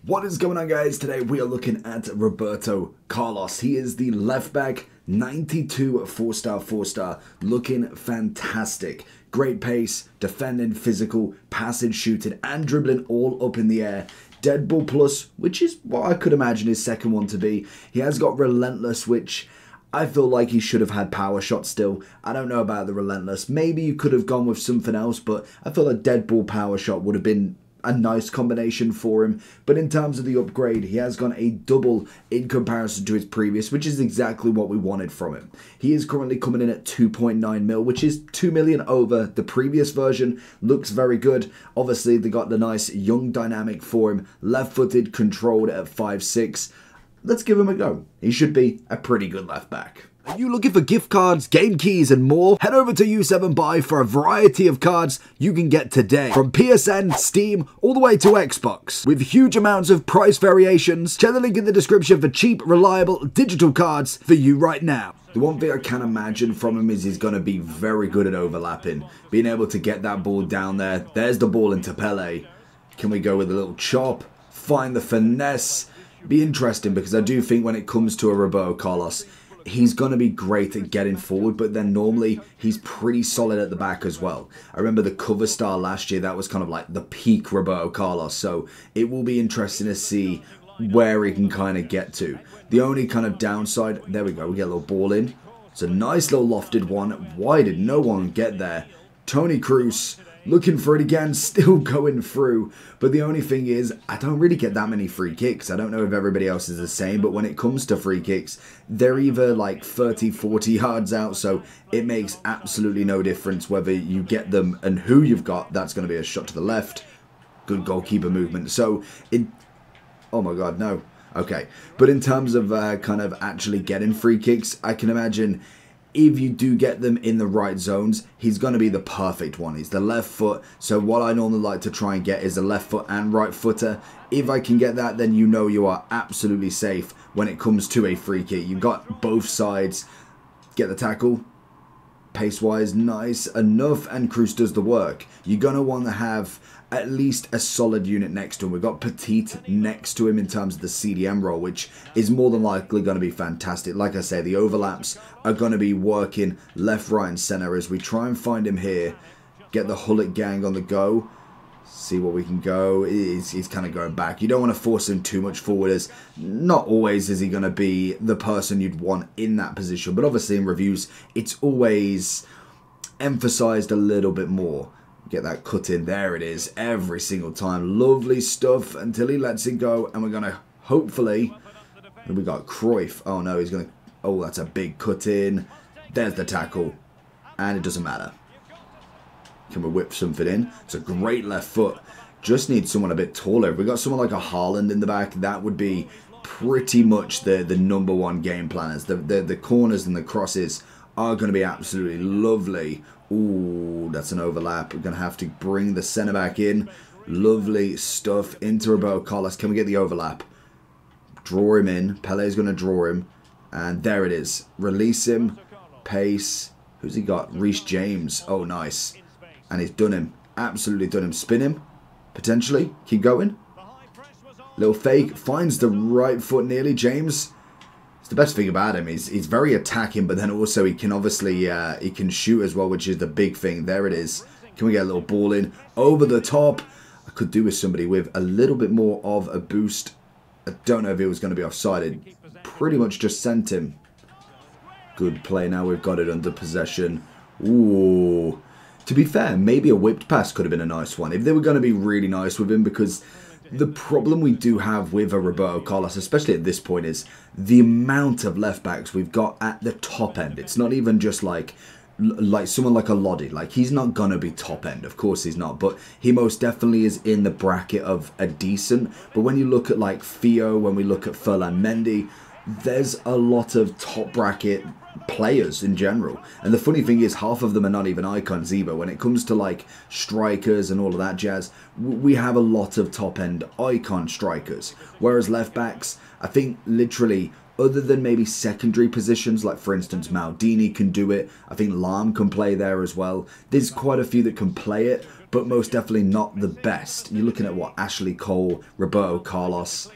What is going on, guys? Today we are looking at Roberto Carlos. He is the left back, 92 4-star, looking fantastic. Great pace, defending, physical, passing, shooting and dribbling all up in the air. Dead ball plus, which is what I could imagine his second one to be. He has got relentless, which I feel like he should have had power shot still. I don't know about the relentless. Maybe you could have gone with something else, but I feel like dead ball power shot would have been a nice combination for him. But in terms of the upgrade, he has gone a double in comparison to his previous, which is exactly what we wanted from him. He is currently coming in at 2.9 mil, which is 2 million over the previous version. Looks very good. Obviously, they got the nice young dynamic for him. Left-footed, controlled at 5'6". Let's give him a go. He should be a pretty good left back. Are you looking for gift cards, game keys and more? Head over to U7Buy for a variety of cards you can get today. From PSN, Steam, all the way to Xbox. With huge amounts of price variations. Check the link in the description for cheap, reliable digital cards for you right now. The one thing I can imagine from him is he's going to be very good at overlapping. Being able to get that ball down there. There's the ball into Pele. Can we go with a little chop? Find the finesse. Be interesting because I do think when it comes to a Roberto Carlos, he's going to be great at getting forward, but then normally he's pretty solid at the back as well. I remember the cover star last year, that was kind of like the peak Roberto Carlos, so it will be interesting to see where he can kind of get to. The only kind of downside, there we go, we get a little ball in. It's a nice little lofted one. Why did no one get there? Tony Cruz looking for it again, still going through. But the only thing is, I don't really get that many free kicks. I don't know if everybody else is the same, but when it comes to free kicks, they're either like 30, 40 yards out, so it makes absolutely no difference whether you get them and who you've got. That's going to be a shot to the left. Good goalkeeper movement. So, oh my god, no. Okay, but in terms of kind of actually getting free kicks, I can imagine if you do get them in the right zones, he's going to be the perfect one. He's the left foot, so what I normally like to try and get is a left foot and right footer. If I can get that, then you know you are absolutely safe when it comes to a free kick. You've got both sides. Get the tackle. Pace-wise, nice enough, and Cruz does the work. You're going to want to have at least a solid unit next to him. We've got Petit next to him in terms of the CDM role, which is more than likely going to be fantastic. Like I say, the overlaps are going to be working left, right, and center as we try and find him here. Get the Hullet gang on the go. See what we can go. He's kind of going back. You don't want to force him too much forward, as not always is he going to be the person you'd want in that position. But obviously in reviews, it's always emphasized a little bit more. Get that cut in. There it is. Every single time. Lovely stuff until he lets it go. And we're going to hopefully... We got Cruyff. Oh no, he's going to... Oh, that's a big cut in. There's the tackle. And it doesn't matter. Can we whip something in? It's a great left foot. Just need someone a bit taller. If we got someone like a Haaland in the back, that would be pretty much the number one game planners. The corners and the crosses are going to be absolutely lovely. Ooh, that's an overlap. We're going to have to bring the centre back in. Lovely stuff into Roberto Carlos. Can we get the overlap? Draw him in. Pele's going to draw him. And there it is. Release him. Pace. Who's he got? Reece James. Oh, nice. And he's done him. Absolutely done him. Spin him. Potentially. Keep going. Little fake. Finds the right foot nearly. James. The best thing about him is he's very attacking, but then also he can obviously he can shoot as well, which is the big thing. There it is. Can we get a little ball in over the top? I could do with somebody with a little bit more of a boost. I don't know if it was going to be offside. It pretty much just sent him. Good play. Now we've got it under possession. Ooh. To be fair, maybe a whipped pass could have been a nice one if they were going to be really nice with him, because the problem we do have with a Roberto Carlos, especially at this point, is the amount of left backs we've got at the top end. It's not even just like someone like a Lodi. Like, he's not going to be top end. Of course he's not. But he most definitely is in the bracket of a decent. But when you look at like Theo, when we look at Ferland Mendy, there's a lot of top bracket players in general. And the funny thing is, half of them are not even icons either. When it comes to like strikers and all of that jazz, we have a lot of top end icon strikers. Whereas left backs, I think literally, other than maybe secondary positions, like for instance Maldini can do it, I think Lam can play there as well. There's quite a few that can play it, but most definitely not the best. You're looking at what? Ashley Cole, Roberto Carlos.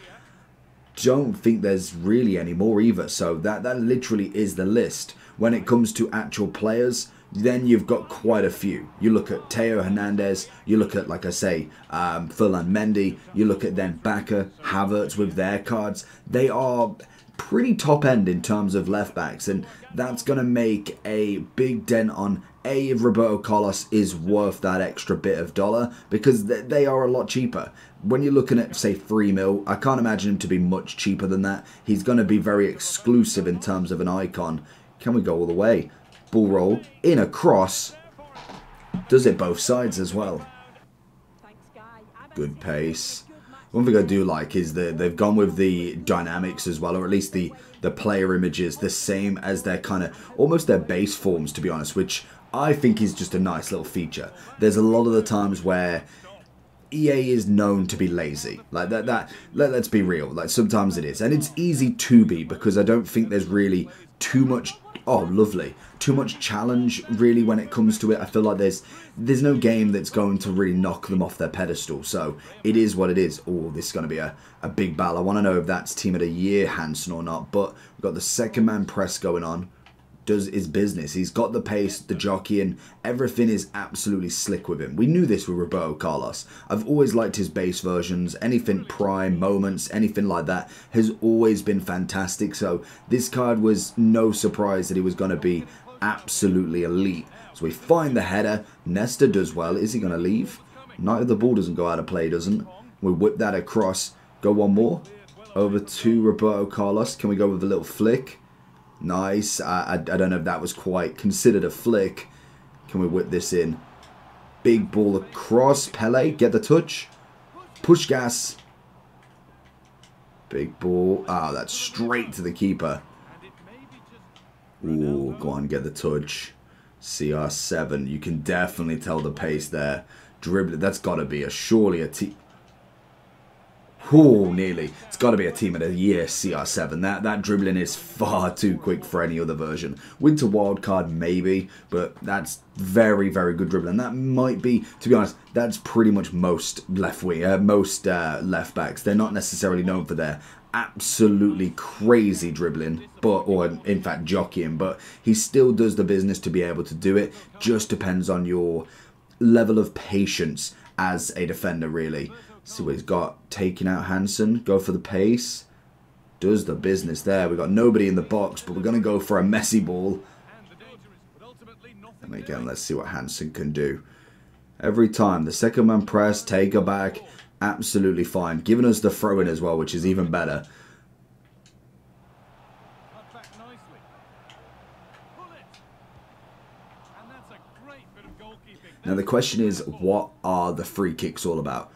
Don't think there's really any more either. So that literally is the list. When it comes to actual players, then you've got quite a few. You look at Teo Hernandez, you look at, like I say, Ferland Mendy, you look at then Bakker, Havertz with their cards. They are pretty top end in terms of left backs, and that's going to make a big dent on if Roberto Carlos is worth that extra bit of dollar, because they are a lot cheaper. When you're looking at, say, 3 mil, I can't imagine him to be much cheaper than that. He's going to be very exclusive in terms of an icon. Can we go all the way? Ball roll, in a cross. Does it both sides as well. Good pace. One thing I do like is that they've gone with the dynamics as well, or at least the player images, the same as their kind of, almost their base forms, to be honest, which I think is just a nice little feature. There's a lot of the times where EA is known to be lazy. Like let's be real. Like sometimes it is. And it's easy to be, because I don't think there's really too much, oh lovely, too much challenge really when it comes to it. I feel like there's no game that's going to really knock them off their pedestal. So it is what it is. Oh, this is going to be a big battle. I want to know if that's Team of the Year Hansen or not. But we've got the second man press going on. Does his business. He's got the pace, the jockey, and everything is absolutely slick with him. We knew this with Roberto Carlos. I've always liked his base versions. Anything prime, moments, anything like that has always been fantastic. So this card was no surprise that he was going to be absolutely elite. So we find the header. Nesta does well. Is he going to leave? Knight of the Ball doesn't go out of play, doesn't. We whip that across. Go one more. Over to Roberto Carlos. Can we go with a little flick? Nice. I don't know if that was quite considered a flick. Can we whip this in? Big ball across. Pele, get the touch. Push gas. Big ball. Ah, that's straight to the keeper. Ooh, go on, get the touch. CR7. You can definitely tell the pace there. Dribbling. That's got to be surely a team. Oh, nearly. It's got to be a Team of the Year, CR7. That dribbling is far too quick for any other version. Winter Wildcard, maybe, but that's very, very good dribbling. That might be, to be honest, that's pretty much most left left backs. They're not necessarily known for their absolutely crazy dribbling, or in fact jockeying, but he still does the business to be able to do it. Just depends on your level of patience as a defender, really. See what he's got. Taking out Hansen. Go for the pace. Does the business there. We've got nobody in the box, but we're going to go for a messy ball. And again, let's see what Hansen can do. Every time. The second man press. Take her back. Absolutely fine. Giving us the throw-in as well, which is even better. Now the question is, what are the free kicks all about?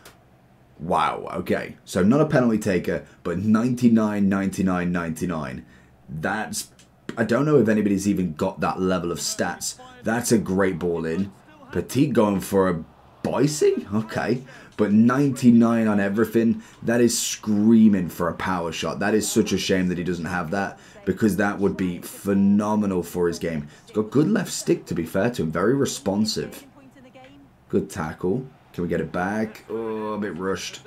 Wow, okay. So not a penalty taker, but 99, 99, 99. That's... I don't know if anybody's even got that level of stats. That's a great ball in. Petit going for a Boise? Okay. But 99 on everything, that is screaming for a power shot. That is such a shame that he doesn't have that, because that would be phenomenal for his game. He's got good left stick, to be fair to him. Very responsive. Good tackle. Can we get it back? Oh, a bit rushed.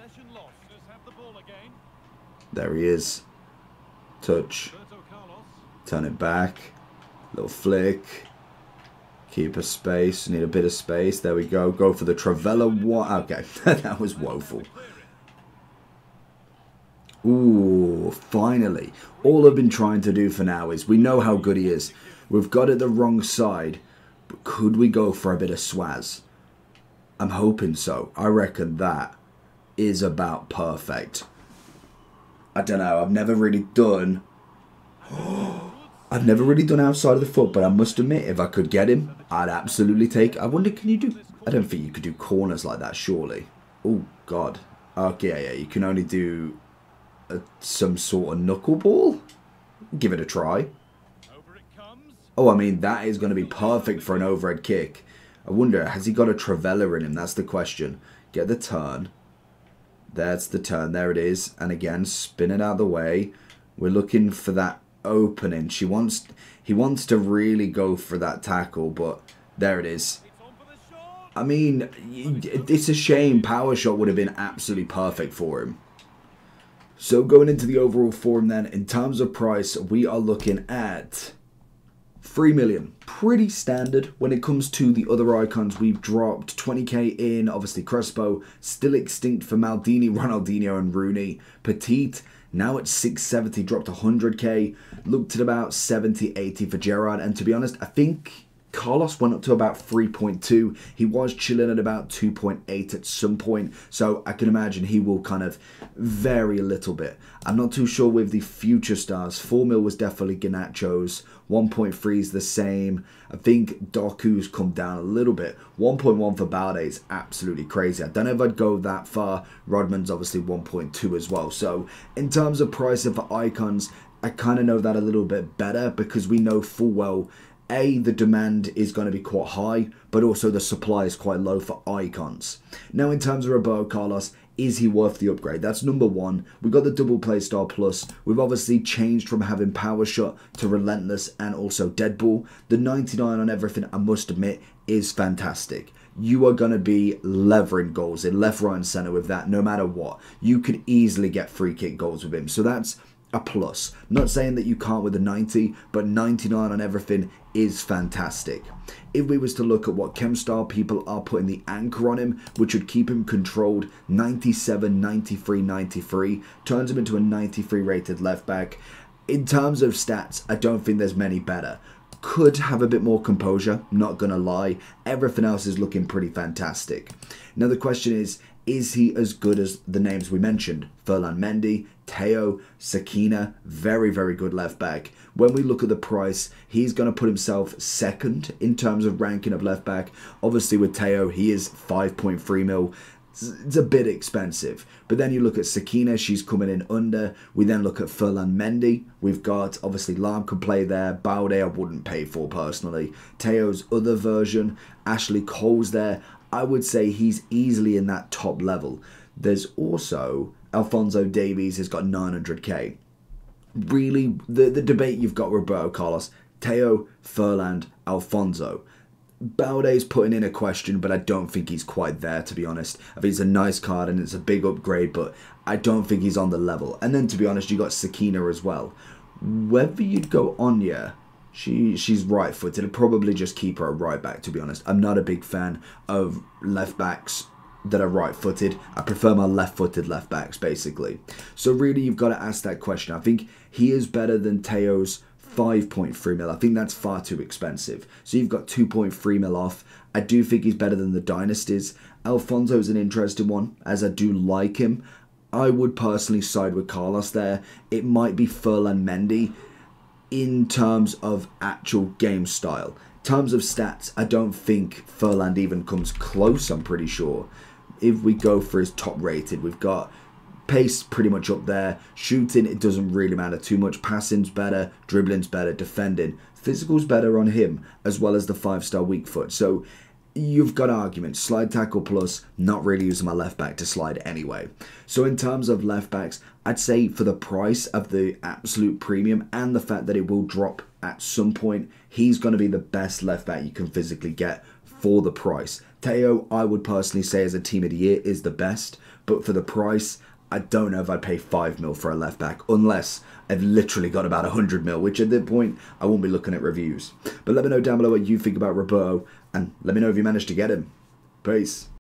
There he is. Touch. Turn it back. Little flick. Keep a space. Need a bit of space. There we go. Go for the Travella one. Okay, that was woeful. Ooh, finally. All I've been trying to do for now is, we know how good he is. We've got it the wrong side. But could we go for a bit of swaz? I'm hoping so. I reckon that is about perfect. I don't know. I've never really done outside of the foot, but I must admit, if I could get him, I'd absolutely take. I wonder, can you do... I don't think you could do corners like that, surely. Oh, God. Okay, yeah, you can only do some sort of knuckleball. Give it a try. Oh, I mean, that is going to be perfect for an overhead kick. I wonder, has he got a Travella in him? That's the question. Get the turn. That's the turn. There it is. And again, spin it out of the way. We're looking for that opening. He wants to really go for that tackle, but there it is. I mean, it's a shame. Power Shot would have been absolutely perfect for him. So going into the overall form then, in terms of price, we are looking at 3 million. Pretty standard when it comes to the other icons. We've dropped 20k in, obviously Crespo, still extinct for Maldini, Ronaldinho and Rooney. Petit, now at 670, dropped 100k, looked at about 70, 80 for Gerrard. And to be honest, I think Carlos went up to about 3.2. He was chilling at about 2.8 at some point. So I can imagine he will kind of vary a little bit. I'm not too sure with the future stars. 4 mil was definitely Garnacho's. 1.3 is the same. I think Doku's come down a little bit. 1.1 for Balde is absolutely crazy. I don't know if I'd go that far. Rodman's obviously 1.2 as well. So in terms of pricing for icons, I kind of know that a little bit better because we know full well the demand is going to be quite high, but also the supply is quite low for icons. Now, in terms of Roberto Carlos, is he worth the upgrade? That's number one. We've got the double play star plus. We've obviously changed from having power shot to relentless and also dead ball. The 99 on everything, I must admit, is fantastic. You are going to be levering goals in left, right and centre with that no matter what. You could easily get free kick goals with him. So that's a plus. Not saying that you can't with a 90, but 99 on everything is fantastic. If we was to look at what Chemstar people are putting the anchor on him, which would keep him controlled, 97, 93, 93, turns him into a 93 rated left back. In terms of stats, I don't think there's many better. Could have a bit more composure, not gonna lie. Everything else is looking pretty fantastic. Now the question is he as good as the names we mentioned? Ferland Mendy, Teo, Sakina, very, very good left back. When we look at the price, he's going to put himself second in terms of ranking of left back. Obviously with Teo, he is 5.3 mil. It's a bit expensive. But then you look at Sakina, she's coming in under. We then look at Ferland Mendy. We've got, obviously, Lam can play there. Balde I wouldn't pay for personally. Teo's other version, Ashley Cole's there. I would say he's easily in that top level. There's also Alphonso Davies has got 900k. Really, the debate you've got Roberto Carlos, Teo, Ferland, Alfonso. Balde's putting in a question, but I don't think he's quite there, to be honest. I think it's a nice card and it's a big upgrade, but I don't think he's on the level. And then, to be honest, you got Sakina as well. Whether you'd go Anya, she's right-footed. I'd probably just keep her a right back, to be honest. I'm not a big fan of left backs that are right-footed. I prefer my left-footed left backs, basically. So really, you've got to ask that question. I think he is better than Teo's 5.3 mil. I think that's far too expensive. So you've got 2.3 mil off. I do think he's better than the Dynasties. Alfonso's an interesting one, as I do like him. I would personally side with Carlos there. It might be Ferland Mendy in terms of actual game style. In terms of stats, I don't think Ferland even comes close, I'm pretty sure. If we go for his top rated, we've got pace pretty much up there. Shooting, it doesn't really matter too much. Passing's better, dribbling's better, defending. Physical's better on him, as well as the 5-star weak foot. So you've got arguments. Slide tackle plus, not really using my left back to slide anyway. So in terms of left backs, I'd say for the price of the absolute premium and the fact that it will drop at some point, he's going to be the best left back you can physically get for the price. Teo, I would personally say as a team of the year is the best, but for the price, I don't know if I'd pay 5 mil for a left back unless I've literally got about 100 mil, which at that point, I won't be looking at reviews. But let me know down below what you think about Roberto, and let me know if you managed to get him. Peace.